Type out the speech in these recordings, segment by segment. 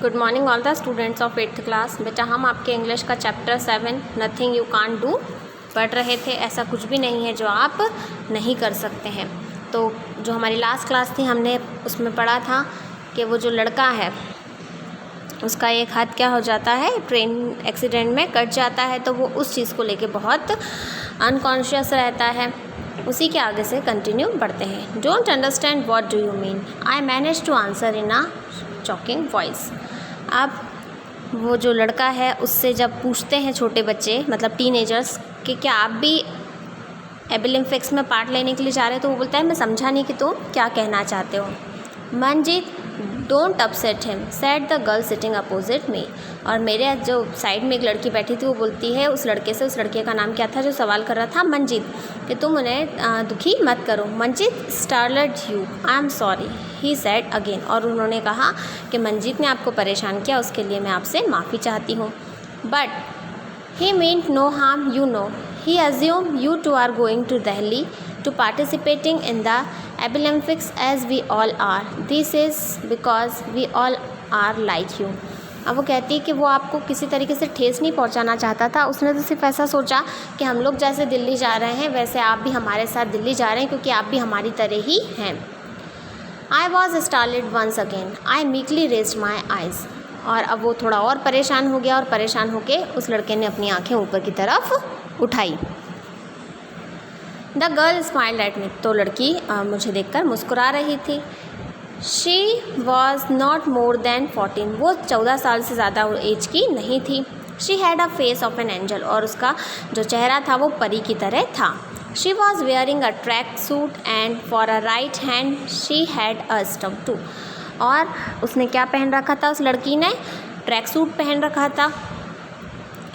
Good morning all the students of 8th class. बेटा हम आपके इंग्लिश का chapter 7 nothing you can't do पढ़ रहे थे। ऐसा कुछ भी नहीं है जो आप नहीं कर सकते हैं। तो जो हमारी लास्ट क्लास थी हमने उसमें पढ़ा था कि वो जो लड़का है उसका एक हाथ क्या हो जाता है, ट्रेन एक्सीडेंट में कट जाता है, तो वो उस चीज़ को लेके बहुत अनकॉन्शियस रहता है। उसी के आगे से कंटिन्यू बढ़ते हैं। Don't understand what do you mean, I manage to answer in a choking voice. अब वो जो लड़का है उससे जब पूछते हैं छोटे बच्चे, मतलब टीनेजर्स, कि क्या आप भी एबिलिम्फिक्स में पार्ट लेने के लिए जा रहे हो, तो वो बोलता है मैं समझा नहीं कि तुम क्या कहना चाहते हो। Manjeet, don't upset him, said the girl sitting opposite me. और मेरे जो साइड में एक लड़की बैठी थी वो बोलती है उस लड़के से, उस लड़के का नाम क्या था जो सवाल कर रहा था, मंजीत, कि तुम उन्हें दुखी मत करो। Manjeet startled you, I am sorry, he said again. और उन्होंने कहा कि मंजीत ने आपको परेशान किया, उसके लिए मैं आपसे माफ़ी चाहती हूँ। But he meant no harm, you know. He assumed you two are going to Delhi to participating in the Olympics as we all are. This is because we all are like you. अब वो कहती है कि वो आपको किसी तरीके से ठेस नहीं पहुंचाना चाहता था। उसने तो सिर्फ ऐसा सोचा कि हम लोग जैसे दिल्ली जा रहे हैं वैसे आप भी हमारे साथ दिल्ली जा रहे हैं, क्योंकि आप भी हमारी तरह ही हैं। I was startled once again. I meekly raised my eyes. और अब वो थोड़ा और परेशान हो गया, और परेशान होके उस लड़के ने अपनी आंखें ऊपर की तरफ उठाई। The girl smiled at me, तो लड़की मुझे देखकर मुस्कुरा रही थी। She was not more than 14, वो 14 साल से ज़्यादा एज की नहीं थी। She had a face of an angel, और उसका जो चेहरा था वो परी की तरह था। She was wearing a track suit and for a right hand she had a stub too. और उसने क्या पहन रखा था, उस लड़की ने ट्रैक सूट पहन रखा था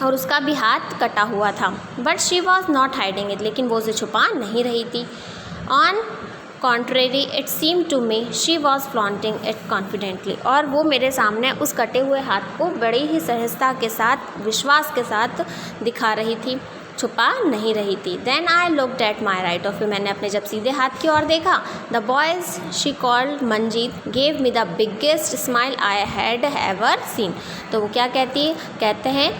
और उसका भी हाथ कटा हुआ था। But she was not hiding it, लेकिन वो उसे छुपा नहीं रही थी। On contrary it seem to me she was flaunting it confidently, और वो मेरे सामने उस कटे हुए हाथ को बड़ी ही सहजता के साथ, विश्वास के साथ दिखा रही थी, छुपा नहीं रही थी। Then I looked at my right, और फिर मैंने अपने जब सीधे हाथ की ओर देखा, the boys she called Manjeet gave me the biggest smile I had ever seen. तो वो क्या कहते हैं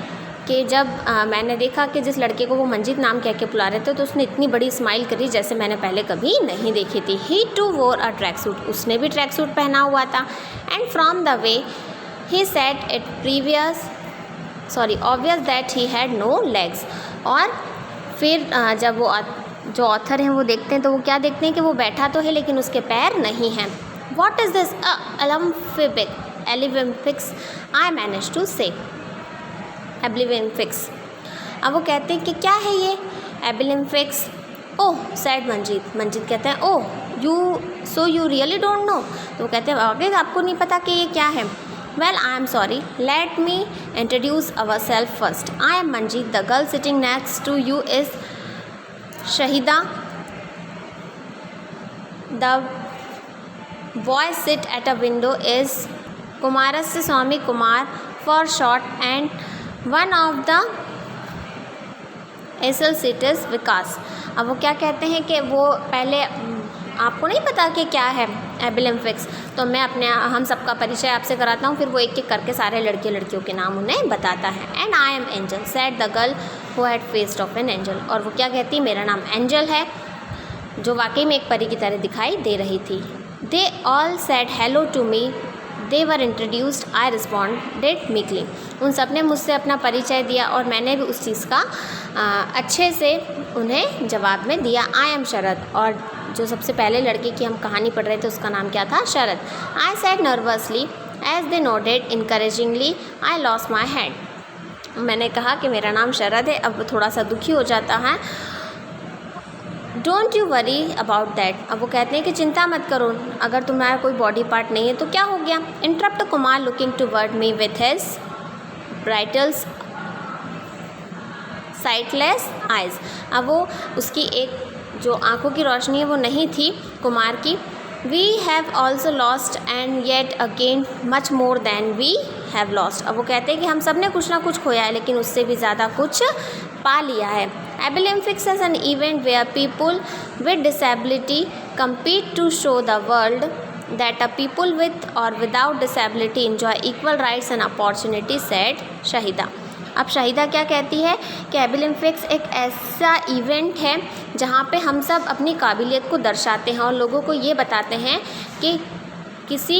कि जब मैंने देखा कि जिस लड़के को वो मंजीत नाम कह के बुला रहे थे, तो उसने इतनी बड़ी स्माइल करी जैसे मैंने पहले कभी नहीं देखी थी। ही टू वोर अ ट्रैक सूट, उसने भी ट्रैक सूट पहना हुआ था। And from the way he said it obvious that he had no legs. और फिर जब वो जो ऑथर हैं वो देखते हैं, तो वो क्या देखते हैं कि वो बैठा तो है लेकिन उसके पैर नहीं हैं। What is this Abilympics, I manage to say Abilympics. अब वो कहते हैं कि क्या है ये एबिलिम्पिक्स। ओह सैड मंजीत कहते हैं oh you really don't know. तो वो कहते हैं आगे आपको नहीं पता कि ये क्या है। Well, I am sorry. Let me introduce ourselves first. I am Manjeet. The girl sitting next to you is Shahida. The boy sit at a window is Kumarasya Swami Kumar for short, and one of the associates is Vikas. अब वो क्या कहते हैं कि वो पहले आपको नहीं पता कि क्या है एबिलिम्पिक्स, तो मैं हम सबका परिचय आपसे कराता हूँ। फिर वो एक एक करके सारे लड़कियों के नाम उन्हें बताता है। And I am angel, said the girl who had faced of an angel. और वो क्या कहती, मेरा नाम एंजल है, जो वाकई में एक परी की तरह दिखाई दे रही थी। They all said hello to me, they were introduced, I responded meekly. उन सब ने मुझसे अपना परिचय दिया और मैंने भी उस चीज़ का अच्छे से उन्हें जवाब में दिया। आई एम शरद, और जो सबसे पहले लड़के की हम कहानी पढ़ रहे थे उसका नाम क्या था, Sharad. I said nervously as they nodded encouragingly, I lost my head. मैंने कहा कि मेरा नाम शरद है। अब वो थोड़ा सा दुखी हो जाता है। Don't you worry about that. अब वो कहते हैं कि चिंता मत करो, अगर तुम्हारा कोई बॉडी पार्ट नहीं है तो क्या हो गया। Interrupt Kumar looking toward me with his brightless sightless eyes. अब वो उसकी एक जो आँखों की रोशनी है वो नहीं थी कुमार की। We have also lost and yet again much more than we have lost. अब वो कहते हैं कि हम सब ने कुछ ना कुछ खोया है, लेकिन उससे भी ज़्यादा कुछ पा लिया है। एबिलिम्पिक्स is an event where people with disability compete to show the world that a people with or without disability enjoy equal rights and opportunities, said Shahida. अब शाहिदा क्या कहती है कि एबी लिम्पिक्स एक ऐसा इवेंट है जहाँ पे हम सब अपनी काबिलियत को दर्शाते हैं और लोगों को ये बताते हैं कि किसी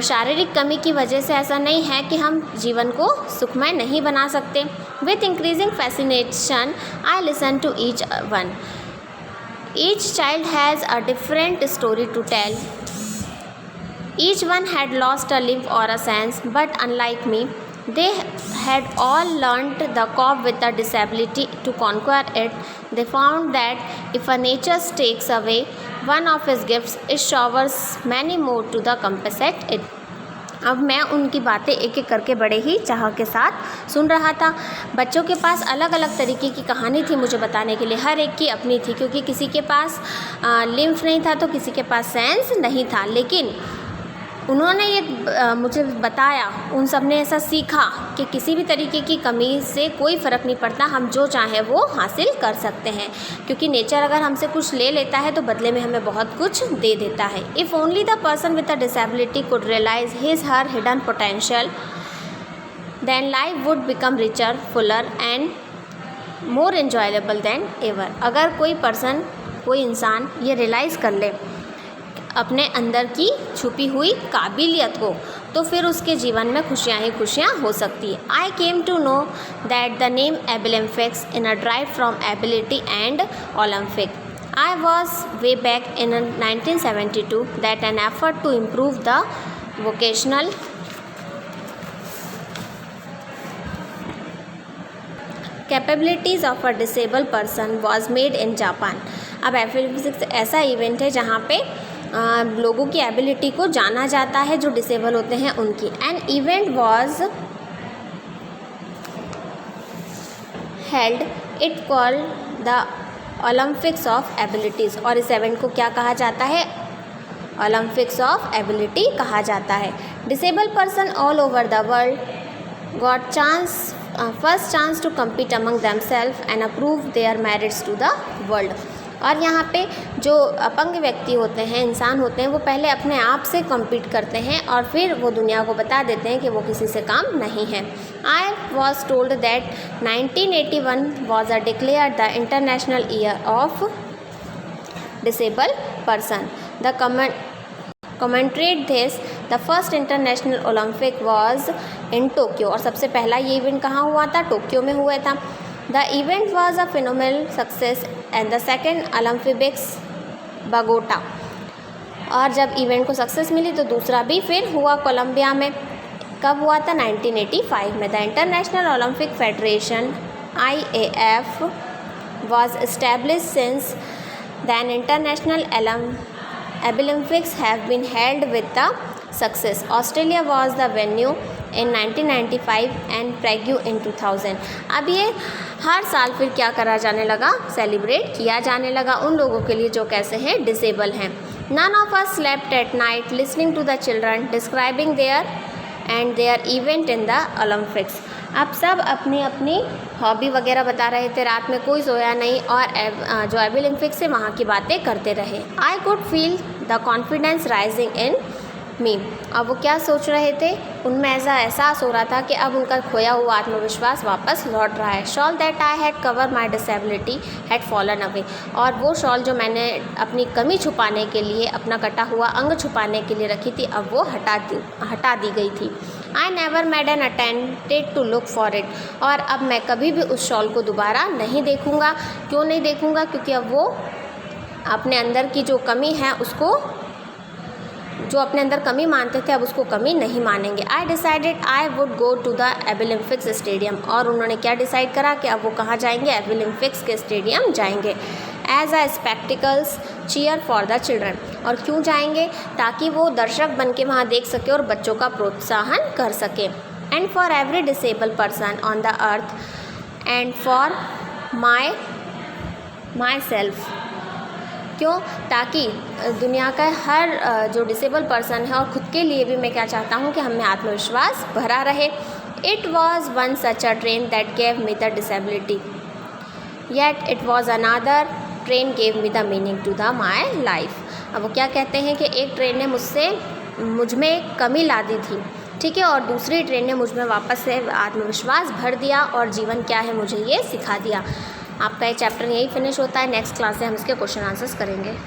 शारीरिक कमी की वजह से ऐसा नहीं है कि हम जीवन को सुखमय नहीं बना सकते। With increasing fascination I listen to each one. Each child has a different story to tell. Each one had lost a limb or a sense, but unlike me, they had all learnt the cope with the disability to conquer it. They found that if a nature takes away one of his gifts, it showers many more to the compensate it. अब मैं उनकी बातें एक एक करके बड़े ही चाह के साथ सुन रहा था। बच्चों के पास अलग अलग तरीके की कहानी थी मुझे बताने के लिए, हर एक की अपनी थी, क्योंकि किसी के पास लिम्फ नहीं था तो किसी के पास सेंस नहीं था, लेकिन उन्होंने ये मुझे बताया, उन सब ने ऐसा सीखा कि किसी भी तरीके की कमी से कोई फ़र्क नहीं पड़ता, हम जो चाहें वो हासिल कर सकते हैं, क्योंकि नेचर अगर हमसे कुछ ले लेता है तो बदले में हमें बहुत कुछ दे देता है। If only the person with a disability could realise his her hidden potential, then life would become richer, fuller and more enjoyable than ever. अगर कोई पर्सन, कोई इंसान ये रियलाइज़ कर ले अपने अंदर की छुपी हुई काबिलियत को, तो फिर उसके जीवन में खुशियाँ ही खुशियाँ हो सकती है। I came to know that the name Abilympics in a drive from ability and Olympic. I was way back in 1972 that an effort to improve the vocational capabilities of a disable person was made in Japan. अब एफिलिप्सिक्स ऐसा event है जहाँ पे लोगों की ability को जाना जाता है जो डिसेबल होते हैं उनकी। An event was held, it called the Olympics of abilities, और इस इवेंट को क्या कहा जाता है? ओलंपिक्स ऑफ एबिलिटी कहा जाता है। Disable person all over the world got first chance to compete among themselves and approve their merits to the world. और यहाँ पे जो अपंग व्यक्ति होते हैं, इंसान होते हैं, वो पहले अपने आप से कम्पीट करते हैं और फिर वो दुनिया को बता देते हैं कि वो किसी से काम नहीं है। I was told that 1981 was a declare the international year of disable person. The commemorate this the first international Olympic was in Tokyo, और सबसे पहला ये इवेंट कहाँ हुआ था? टोक्यो में हुआ था। The event was a phenomenal success and the second Olympics Bogota, और जब इवेंट को सक्सेस मिली तो दूसरा भी फिर हुआ कोलंबिया में। कब हुआ था? 1985 में। The international Olympic federation IAF was establish since then international Olympics have been held with the success. Australia was the venue in 1995 and Prague in 2000. अब ये हर साल फिर क्या करा जाने लगा? सेलिब्रेट किया जाने लगा उन लोगों के लिए जो कैसे हैं? डिसेबल हैं। None of us slept at night listening to the children describing their event in the Olympics. अब सब अपनी अपनी हॉबी वगैरह बता रहे थे, रात में कोई सोया नहीं और जो एबी लिम्पिक्स से वहाँ की बातें करते रहे। I could feel the confidence rising in me. अब वो क्या सोच रहे थे? उनमें ऐसा एहसास हो रहा था कि अब उनका खोया हुआ आत्मविश्वास वापस लौट रहा है। Shawl that I had cover my disability had fallen away, और वो शॉल जो मैंने अपनी कमी छुपाने के लिए, अपना कटा हुआ अंग छुपाने के लिए रखी थी, अब वो हटा दी गई थी। I never made an attempted to look for it, और अब मैं कभी भी उस शॉल को दोबारा नहीं देखूँगा। क्यों नहीं देखूँगा? क्योंकि अब वो अपने अंदर की जो कमी है उसको, जो अपने अंदर कमी मानते थे, अब उसको कमी नहीं मानेंगे। I decided I would go to the Abilympics stadium, और उन्होंने क्या डिसाइड करा कि अब वो कहाँ जाएंगे? एबी लिम्पिक्स के स्टेडियम जाएंगे। As a spectacles cheer for the children, और क्यों जाएंगे? ताकि वो दर्शक बन के वहाँ देख सके और बच्चों का प्रोत्साहन कर सके। And for every disable person on the earth and for my self. क्यों? ताकि दुनिया का हर जो डिसेबल पर्सन है और ख़ुद के लिए भी मैं क्या चाहता हूँ कि हमें आत्मविश्वास भरा रहे। It was one such a train that gave me the disability, yet it was another train gave me the meaning to the my life. अब वो क्या कहते हैं कि एक ट्रेन ने मुझ में कमी ला दी थी, ठीक है, और दूसरी ट्रेन ने मुझ में वापस से आत्मविश्वास भर दिया और जीवन क्या है मुझे ये सिखा दिया। आपका ये चैप्टर यही फिनिश होता है। नेक्स्ट क्लास से हम इसके क्वेश्चन आंसर्स करेंगे।